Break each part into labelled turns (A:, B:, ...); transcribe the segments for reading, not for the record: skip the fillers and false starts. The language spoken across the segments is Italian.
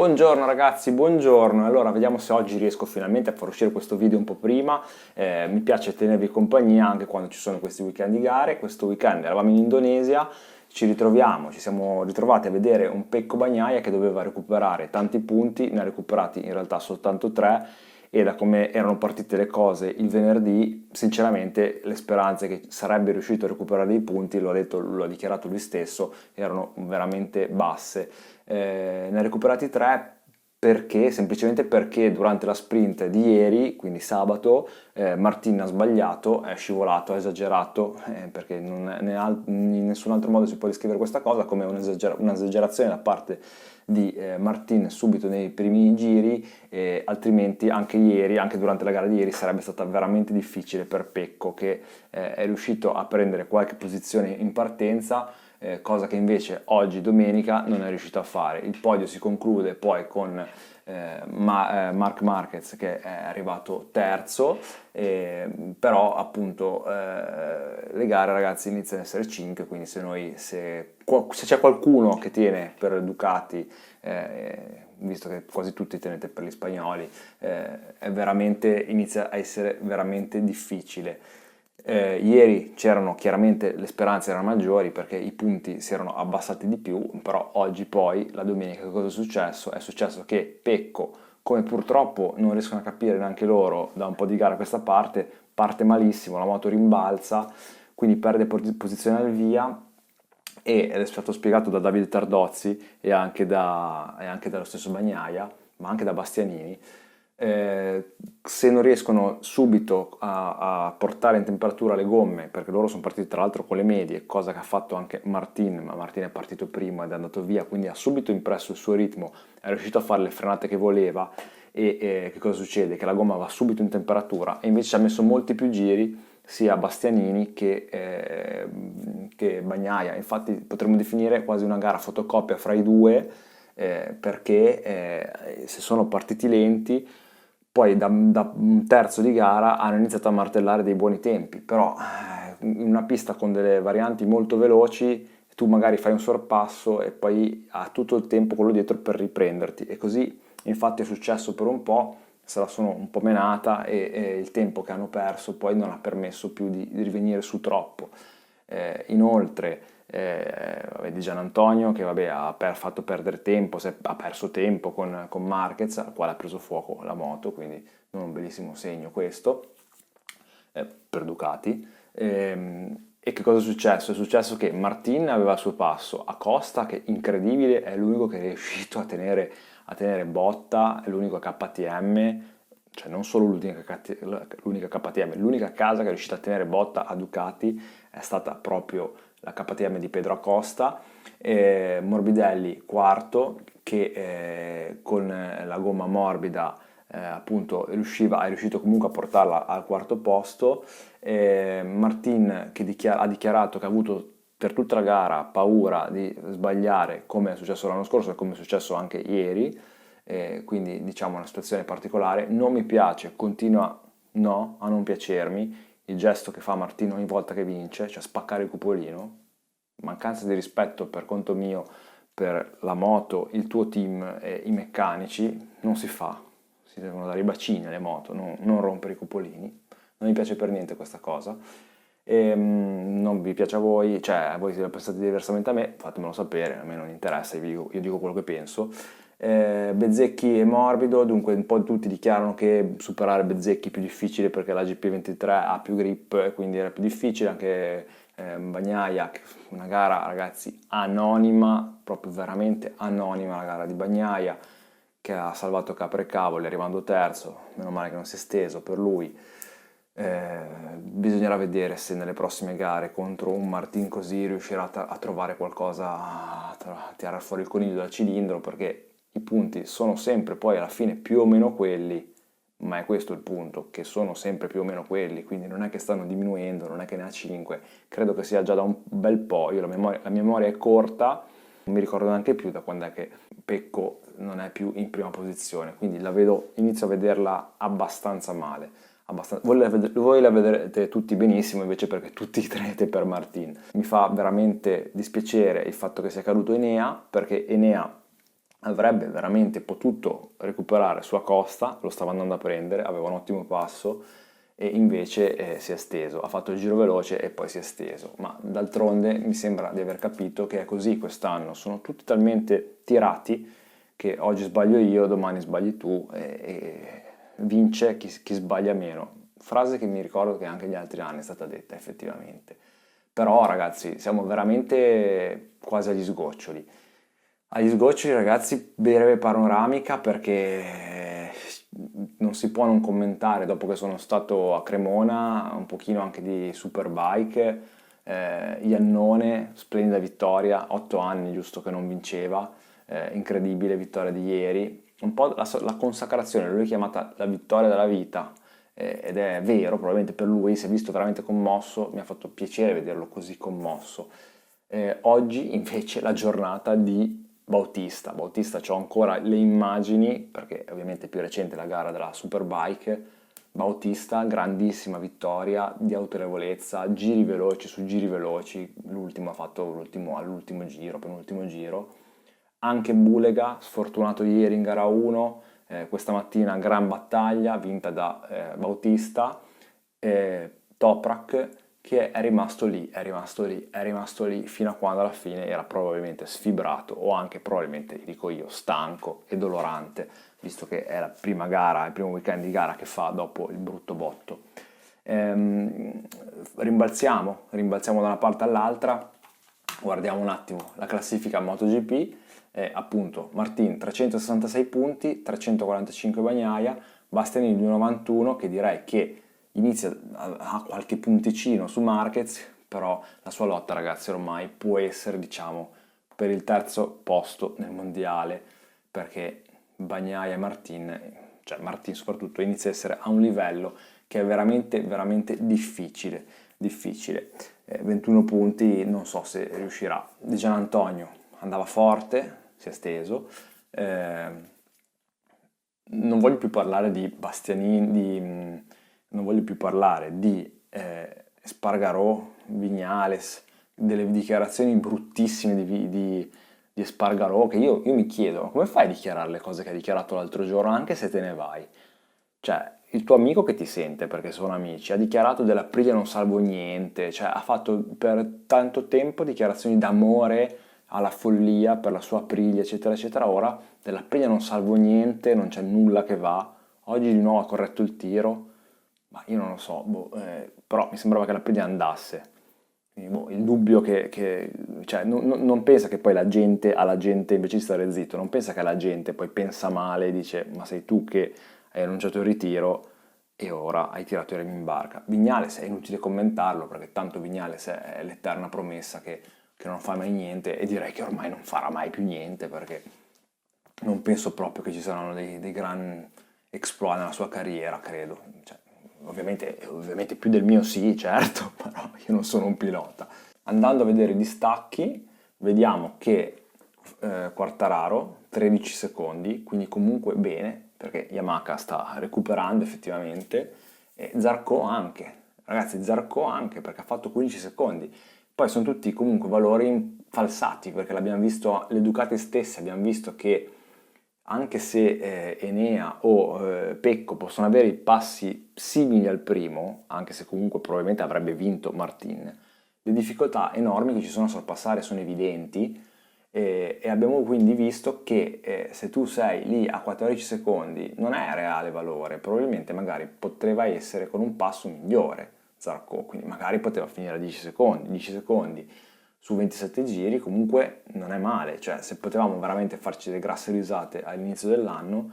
A: Buongiorno ragazzi, buongiorno. Allora, vediamo se oggi riesco finalmente a far uscire questo video un po' prima. Mi piace tenervi compagnia anche quando ci sono questi weekend di gare. Questo weekend eravamo in Indonesia, ci siamo ritrovati a vedere un Pecco Bagnaia che doveva recuperare tanti punti, ne ha recuperati in realtà soltanto 3 e da come erano partite le cose il venerdì, sinceramente le speranze che sarebbe riuscito a recuperare dei punti, lo ha dichiarato lui stesso, erano veramente basse. Ne ha recuperati 3 perché, semplicemente perché durante la sprint di ieri, quindi sabato, Martin ha sbagliato, è scivolato, ha esagerato, perché in nessun altro modo si può descrivere questa cosa come un'esagerazione da parte di Martin subito nei primi giri, altrimenti anche ieri, anche durante la gara di ieri, sarebbe stata veramente difficile per Pecco che è riuscito a prendere qualche posizione in partenza, cosa che invece oggi domenica non è riuscito a fare. Il podio si conclude poi con Marc Marquez che è arrivato terzo, però appunto le gare ragazzi iniziano ad essere 5, quindi se c'è qualcuno che tiene per Ducati, visto che quasi tutti tenete per gli spagnoli, inizia a essere veramente difficile. Ieri chiaramente le speranze erano maggiori perché i punti si erano abbassati di più, però oggi poi, la domenica, cosa è successo? È successo che Pecco, come purtroppo non riescono a capire neanche loro da un po' di gara a questa parte malissimo, la moto rimbalza, quindi perde posizione al via ed è stato spiegato da Davide Tardozzi e anche dallo stesso Bagnaia, ma anche da Bastianini. Se non riescono subito a portare in temperatura le gomme, perché loro sono partiti tra l'altro con le medie, cosa che ha fatto anche Martin, ma Martin è partito prima ed è andato via, quindi ha subito impresso il suo ritmo, è riuscito a fare le frenate che voleva che cosa succede? Che la gomma va subito in temperatura e invece ci ha messo molti più giri sia Bastianini che Bagnaia. Infatti potremmo definire quasi una gara fotocopia fra i due, perché se sono partiti lenti poi da un terzo di gara hanno iniziato a martellare dei buoni tempi, però in una pista con delle varianti molto veloci tu magari fai un sorpasso e poi ha tutto il tempo quello dietro per riprenderti, e così infatti è successo per un po', se la sono un po' menata e il tempo che hanno perso poi non ha permesso più di rivenire su troppo. Inoltre di Gian Antonio che ha fatto perdere tempo, ha perso tempo con Marquez, al quale ha preso fuoco la moto, quindi non un bellissimo segno questo per Ducati. E che cosa è successo? È successo che Martin aveva il suo passo, Acosta che incredibile è l'unico che è riuscito a tenere botta, è l'unico KTM, cioè non solo l'unica KTM, l'unica casa che è riuscita a tenere botta a Ducati è stata proprio la KTM di Pedro Acosta. Morbidelli quarto che con la gomma morbida appunto è riuscito comunque a portarla al quarto posto. Martin che ha dichiarato che ha avuto per tutta la gara paura di sbagliare, come è successo l'anno scorso e come è successo anche ieri, quindi diciamo una situazione particolare. Non mi piace, continua a non piacermi il gesto che fa Martino ogni volta che vince, cioè spaccare il cupolino, mancanza di rispetto per conto mio per la moto, il tuo team e i meccanici. Non si fa, si devono dare i bacini alle moto, non rompere i cupolini. Non mi piace per niente questa cosa. Non vi piace a voi, cioè voi se la pensate diversamente a me, fatemelo sapere, a me non interessa, io dico quello che penso. Bezzecchi e morbido, dunque un po' tutti dichiarano che superare Bezzecchi è più difficile perché la GP23 ha più grip e quindi era più difficile. Anche Bagnaia, una gara ragazzi anonima, proprio veramente anonima la gara di Bagnaia, che ha salvato capre e cavoli arrivando terzo, meno male che non si è steso per lui. Bisognerà vedere se nelle prossime gare contro un Martin così riuscirà a trovare qualcosa, a tirare fuori il coniglio dal cilindro, perché i punti sono sempre poi alla fine più o meno quelli, ma è questo il punto, che sono sempre più o meno quelli, quindi non è che stanno diminuendo, non è che ne ha 5, credo che sia già da un bel po', la mia memoria è corta, non mi ricordo neanche più da quando è che Pecco non è più in prima posizione, quindi inizio a vederla abbastanza male. Voi la vedrete tutti benissimo invece perché tutti tenete per Martin. Mi fa veramente dispiacere il fatto che sia caduto Enea, perché Enea avrebbe veramente potuto recuperare su Acosta, lo stava andando a prendere, aveva un ottimo passo e invece si è steso, ha fatto il giro veloce e poi si è steso, ma d'altronde mi sembra di aver capito che è così quest'anno, sono tutti talmente tirati che oggi sbaglio io, domani sbagli tu e vince chi sbaglia meno. Frase che mi ricordo che anche gli altri anni è stata detta effettivamente. Però ragazzi, siamo veramente quasi agli sgoccioli. Agli sgoccioli ragazzi, breve panoramica perché non si può non commentare dopo che sono stato a Cremona, un pochino anche di Superbike, Iannone, splendida vittoria, 8 anni giusto che non vinceva, incredibile vittoria di ieri, un po' la consacrazione, lui è chiamata la vittoria della vita, ed è vero, probabilmente per lui si è visto veramente commosso, mi ha fatto piacere vederlo così commosso. Oggi invece la giornata di Bautista. Bautista, c'ho ancora le immagini, perché ovviamente è più recente la gara della Superbike. Bautista, grandissima vittoria di autorevolezza, giri veloci su giri veloci, l'ultimo ha fatto all'ultimo giro, penultimo giro. Anche Bulega, sfortunato ieri in gara 1, questa mattina gran battaglia vinta da Bautista, Toprak che è rimasto lì, è rimasto lì, è rimasto lì fino a quando alla fine era probabilmente sfibrato o anche probabilmente, dico io, stanco e dolorante, visto che è la prima gara, il primo weekend di gara che fa dopo il brutto botto. Rimbalziamo da una parte all'altra, guardiamo un attimo la classifica MotoGP, appunto Martin 366 punti, 345 Bagnaia, Bastianini 291 che direi che inizia a qualche punticino su Marquez, però la sua lotta ragazzi ormai può essere diciamo per il terzo posto nel mondiale perché Bagnaia e Martin, cioè Martin soprattutto inizia a essere a un livello che è veramente veramente difficile, difficile. 21 punti non so se riuscirà. Di Gian Antonio andava forte, si è steso. Non voglio più parlare di Bastianini, non voglio più parlare di Espargarò, Vignales, delle dichiarazioni bruttissime di Espargarò, che io mi chiedo, ma come fai a dichiarare le cose che hai dichiarato l'altro giorno, anche se te ne vai? Cioè, il tuo amico che ti sente, perché sono amici, ha dichiarato della Aprilia non salvo niente, cioè ha fatto per tanto tempo dichiarazioni d'amore alla follia per la sua Aprilia, eccetera, eccetera. Ora della Aprilia non salvo niente, non c'è nulla che va. Oggi di nuovo ha corretto il tiro, ma io non lo so, però mi sembrava che l'Aprilia andasse. Quindi, il dubbio cioè, non pensa che poi la gente, alla gente invece di stare zitto, non pensa che la gente poi pensa male e dice ma sei tu che hai annunciato il ritiro e ora hai tirato i remi in barca. Vignales è inutile commentarlo perché tanto Vignales è l'eterna promessa che non fa mai niente e direi che ormai non farà mai più niente perché non penso proprio che ci saranno dei gran exploit nella sua carriera, credo. Cioè, ovviamente più del mio sì, certo, però io non sono un pilota. Andando a vedere i distacchi, vediamo che Quartararo 13 secondi, quindi comunque bene, perché Yamaha sta recuperando effettivamente, e Zarco anche, ragazzi Zarco anche perché ha fatto 15 secondi, poi sono tutti comunque valori falsati perché l'abbiamo visto, le Ducati stesse abbiamo visto che anche se Enea o Pecco possono avere i passi simili al primo, anche se comunque probabilmente avrebbe vinto Martin, le difficoltà enormi che ci sono a sorpassare sono evidenti e abbiamo quindi visto che se tu sei lì a 14 secondi non è reale valore, probabilmente magari poteva essere con un passo migliore Zarco, quindi magari poteva finire a 10 secondi su 27 giri, comunque non è male, cioè se potevamo veramente farci delle grasse risate all'inizio dell'anno,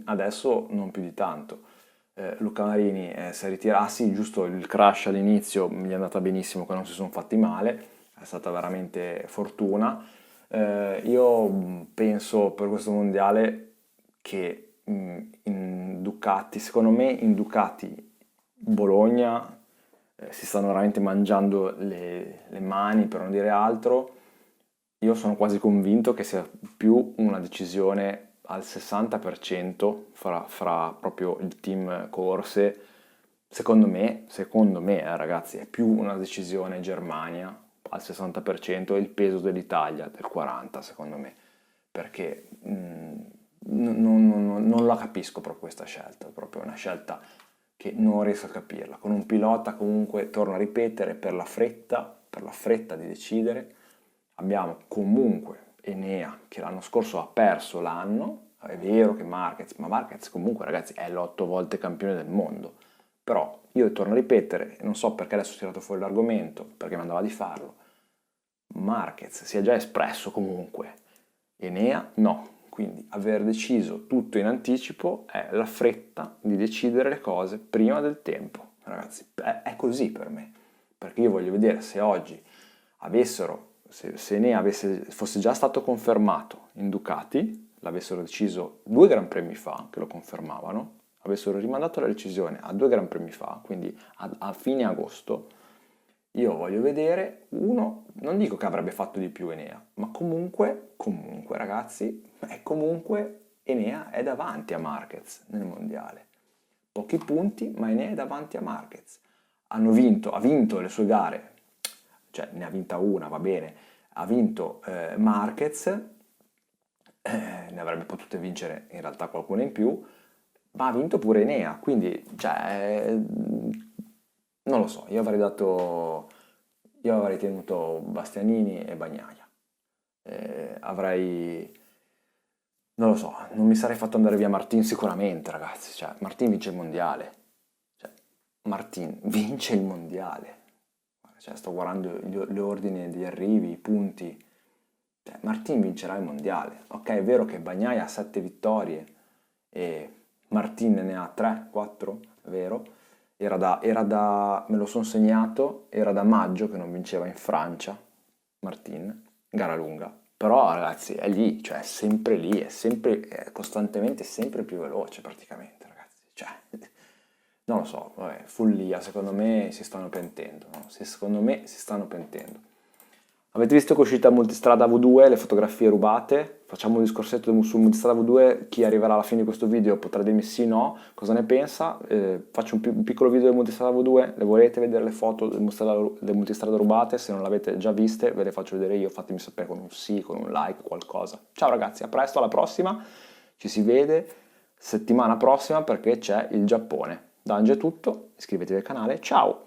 A: adesso non più di tanto. Luca Marini si ritirassi, giusto il crash all'inizio gli è andata benissimo che non si sono fatti male, è stata veramente fortuna. Io penso per questo mondiale che in Ducati, secondo me in Ducati Bologna si stanno veramente mangiando le mani per non dire altro. Io sono quasi convinto che sia più una decisione al 60% fra proprio il team corse. Secondo me, ragazzi, è più una decisione Germania al 60% e il peso dell'Italia del 40% secondo me. perché non la capisco proprio questa scelta, è proprio una scelta che non riesco a capirla. Con un pilota comunque, torno a ripetere, per la fretta di decidere, abbiamo comunque Enea che l'anno scorso ha perso l'anno, è vero che Marquez comunque ragazzi è l'8 volte campione del mondo, però io torno a ripetere, non so perché adesso ho tirato fuori l'argomento, perché mi andava di farlo, Marquez si è già espresso comunque, Enea no, quindi aver deciso tutto in anticipo è la fretta di decidere le cose prima del tempo, ragazzi, è così per me, perché io voglio vedere se oggi se Enea fosse già stato confermato in Ducati, l'avessero deciso 2 Gran Premi fa, che lo confermavano, avessero rimandato la decisione a 2 Gran Premi fa, quindi a fine agosto, io voglio vedere uno, non dico che avrebbe fatto di più Enea, ma comunque ragazzi, Enea è davanti a Marquez nel mondiale. Pochi punti, ma Enea è davanti a Marquez. Ha vinto le sue gare, cioè ne ha vinta una, va bene, ha vinto Marquez, ne avrebbe potute vincere in realtà qualcuna in più, ma ha vinto pure Enea, quindi cioè, non lo so, io avrei tenuto Bastianini e Bagnaia, non lo so, non mi sarei fatto andare via Martin sicuramente ragazzi, cioè Martin vince il mondiale, cioè Martin vince il mondiale, cioè, sto guardando gli ordini di arrivi, i punti, cioè, Martin vincerà il mondiale, ok è vero che Bagnaia ha 7 vittorie e Martin ne ha 3, 4, è vero, me lo sono segnato, era da maggio che non vinceva in Francia, Martin, gara lunga. Però ragazzi è lì, cioè è sempre lì, è costantemente sempre più veloce praticamente, ragazzi. Cioè, non lo so, vabbè, follia, secondo me si stanno pentendo, no? Secondo me si stanno pentendo. Avete visto che è uscita Multistrada V2, le fotografie rubate? Facciamo un discorsetto su Multistrada V2, chi arriverà alla fine di questo video potrà dirmi sì, no, cosa ne pensa? Faccio un piccolo video del Multistrada V2, le volete vedere le foto del Multistrada rubate? Se non l'avete già viste ve le faccio vedere io, fatemi sapere con un sì, con un like, qualcosa. Ciao ragazzi, a presto, alla prossima, ci si vede settimana prossima perché c'è il Giappone. Da oggi è tutto, iscrivetevi al canale, ciao!